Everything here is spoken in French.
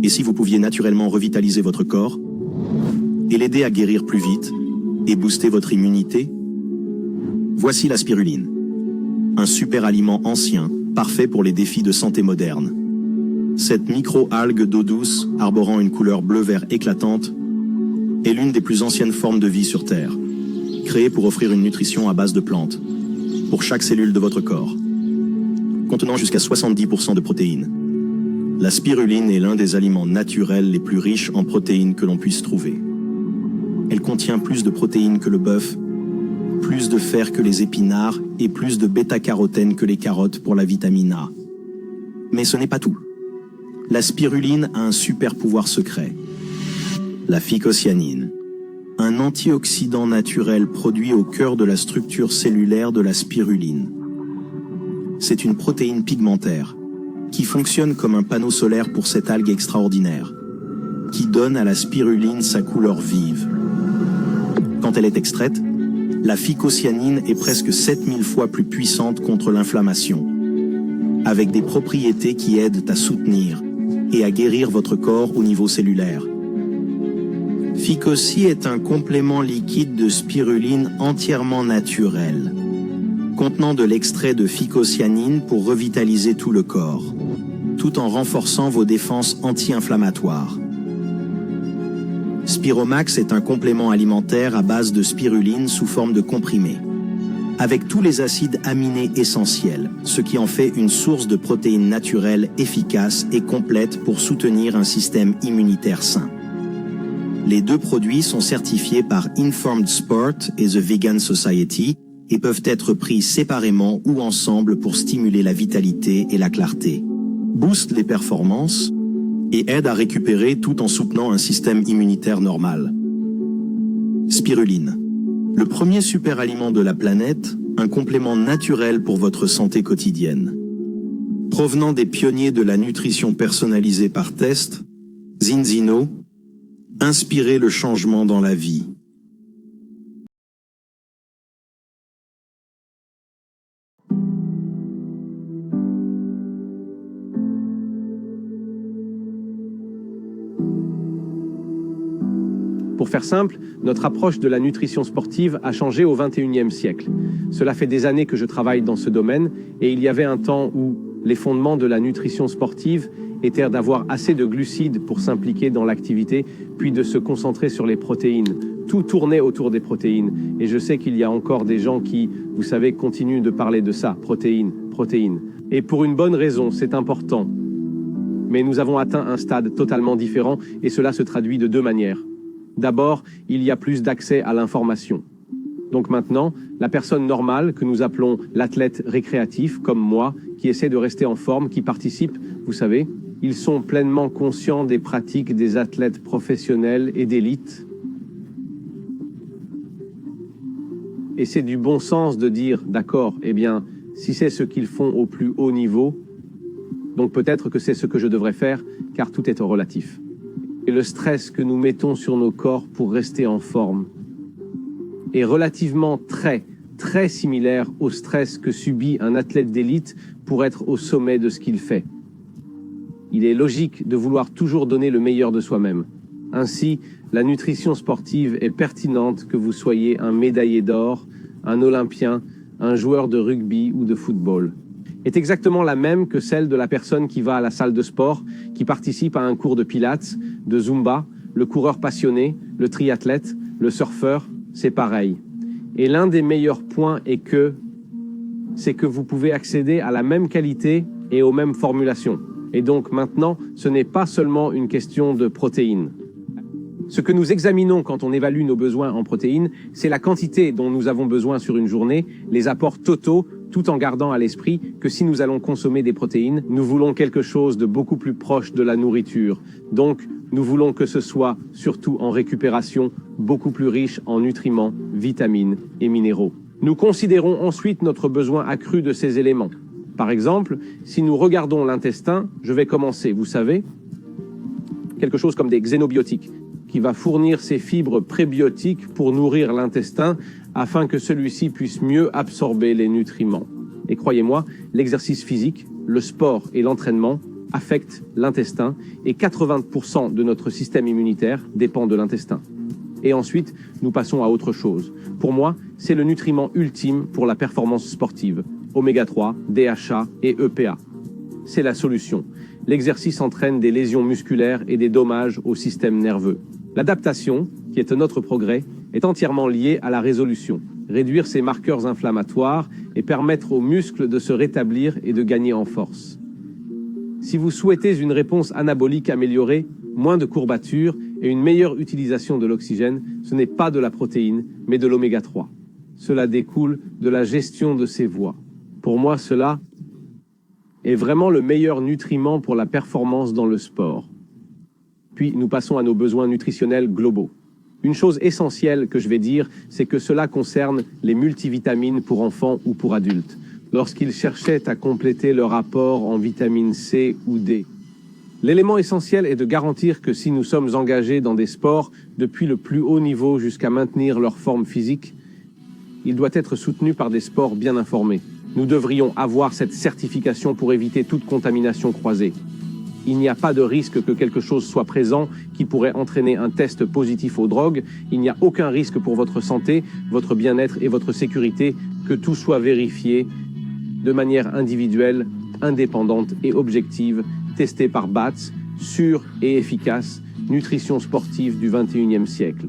Et si vous pouviez naturellement revitaliser votre corps et l'aider à guérir plus vite et booster votre immunité? Voici la spiruline, un super aliment ancien, parfait pour les défis de santé moderne. Cette micro-algue d'eau douce, arborant une couleur bleu-vert éclatante, est l'une des plus anciennes formes de vie sur Terre, créée pour offrir une nutrition à base de plantes, pour chaque cellule de votre corps, contenant jusqu'à 70% de protéines. La spiruline est l'un des aliments naturels les plus riches en protéines que l'on puisse trouver. Elle contient plus de protéines que le bœuf, plus de fer que les épinards et plus de bêta-carotène que les carottes pour la vitamine A. Mais ce n'est pas tout. La spiruline a un super pouvoir secret. La phycocyanine, un antioxydant naturel produit au cœur de la structure cellulaire de la spiruline. C'est une protéine pigmentaire qui fonctionne comme un panneau solaire pour cette algue extraordinaire, qui donne à la spiruline sa couleur vive. Quand elle est extraite, la phycocyanine est presque 7000 fois plus puissante contre l'inflammation, avec des propriétés qui aident à soutenir et à guérir votre corps au niveau cellulaire. Phycocy est un complément liquide de spiruline entièrement naturel, contenant de l'extrait de phycocyanine pour revitaliser tout le corps, tout en renforçant vos défenses anti-inflammatoires. Spiromax est un complément alimentaire à base de spiruline sous forme de comprimé, avec tous les acides aminés essentiels, ce qui en fait une source de protéines naturelles efficace et complète pour soutenir un système immunitaire sain. Les deux produits sont certifiés par Informed Sport et The Vegan Society et peuvent être pris séparément ou ensemble pour stimuler la vitalité et la clarté, boostent les performances et aident à récupérer tout en soutenant un système immunitaire normal. Spiruline, le premier super aliment de la planète, un complément naturel pour votre santé quotidienne. Provenant des pionniers de la nutrition personnalisée par test, Zinzino, inspirez le changement dans la vie. Pour faire simple, notre approche de la nutrition sportive a changé au XXIe siècle. Cela fait des années que je travaille dans ce domaine et il y avait un temps où les fondements de la nutrition sportive étaient d'avoir assez de glucides pour s'impliquer dans l'activité, puis de se concentrer sur les protéines. Tout tournait autour des protéines. Et je sais qu'il y a encore des gens qui, vous savez, continuent de parler de ça, protéines, protéines. Et pour une bonne raison, c'est important. Mais nous avons atteint un stade totalement différent et cela se traduit de deux manières. D'abord, il y a plus d'accès à l'information. Donc maintenant, la personne normale, que nous appelons l'athlète récréatif, comme moi, qui essaie de rester en forme, qui participe, vous savez, ils sont pleinement conscients des pratiques des athlètes professionnels et d'élite. Et c'est du bon sens de dire, d'accord, eh bien, si c'est ce qu'ils font au plus haut niveau, donc peut-être que c'est ce que je devrais faire, car tout est relatif. Et le stress que nous mettons sur nos corps pour rester en forme est relativement très similaire au stress que subit un athlète d'élite pour être au sommet de ce qu'il fait. Il est logique de vouloir toujours donner le meilleur de soi-même. Ainsi, la nutrition sportive est pertinente que vous soyez un médaillé d'or, un olympien, un joueur de rugby ou de football. Est exactement la même que celle de la personne qui va à la salle de sport, qui participe à un cours de pilates, de zumba, le coureur passionné, le triathlète, le surfeur, c'est pareil. Et l'un des meilleurs points c'est que vous pouvez accéder à la même qualité et aux mêmes formulations. Et donc maintenant, ce n'est pas seulement une question de protéines. Ce que nous examinons quand on évalue nos besoins en protéines, c'est la quantité dont nous avons besoin sur une journée, les apports totaux, tout en gardant à l'esprit que si nous allons consommer des protéines, nous voulons quelque chose de beaucoup plus proche de la nourriture. Donc, nous voulons que ce soit, surtout en récupération, beaucoup plus riche en nutriments, vitamines et minéraux. Nous considérons ensuite notre besoin accru de ces éléments. Par exemple, si nous regardons l'intestin, je vais commencer, vous savez, quelque chose comme des xénobiotiques, qui va fournir ces fibres prébiotiques pour nourrir l'intestin afin que celui-ci puisse mieux absorber les nutriments. Et croyez-moi, l'exercice physique, le sport et l'entraînement affectent l'intestin et 80% de notre système immunitaire dépend de l'intestin. Et ensuite, nous passons à autre chose. Pour moi, c'est le nutriment ultime pour la performance sportive. Oméga 3, DHA et EPA. C'est la solution. L'exercice entraîne des lésions musculaires et des dommages au système nerveux. L'adaptation, qui est notre progrès, est entièrement liée à la résolution. Réduire ces marqueurs inflammatoires et permettre aux muscles de se rétablir et de gagner en force. Si vous souhaitez une réponse anabolique améliorée, moins de courbatures et une meilleure utilisation de l'oxygène, ce n'est pas de la protéine, mais de l'oméga 3. Cela découle de la gestion de ces voies. Pour moi, cela est vraiment le meilleur nutriment pour la performance dans le sport. Puis nous passons à nos besoins nutritionnels globaux. Une chose essentielle que je vais dire, c'est que cela concerne les multivitamines pour enfants ou pour adultes, lorsqu'ils cherchaient à compléter leur apport en vitamine C ou D. L'élément essentiel est de garantir que si nous sommes engagés dans des sports, depuis le plus haut niveau jusqu'à maintenir leur forme physique, il doit être soutenu par des sports bien informés. Nous devrions avoir cette certification pour éviter toute contamination croisée. Il n'y a pas de risque que quelque chose soit présent qui pourrait entraîner un test positif aux drogues. Il n'y a aucun risque pour votre santé, votre bien-être et votre sécurité, que tout soit vérifié de manière individuelle, indépendante et objective, testé par BATS, sûr et efficace, nutrition sportive du XXIe siècle.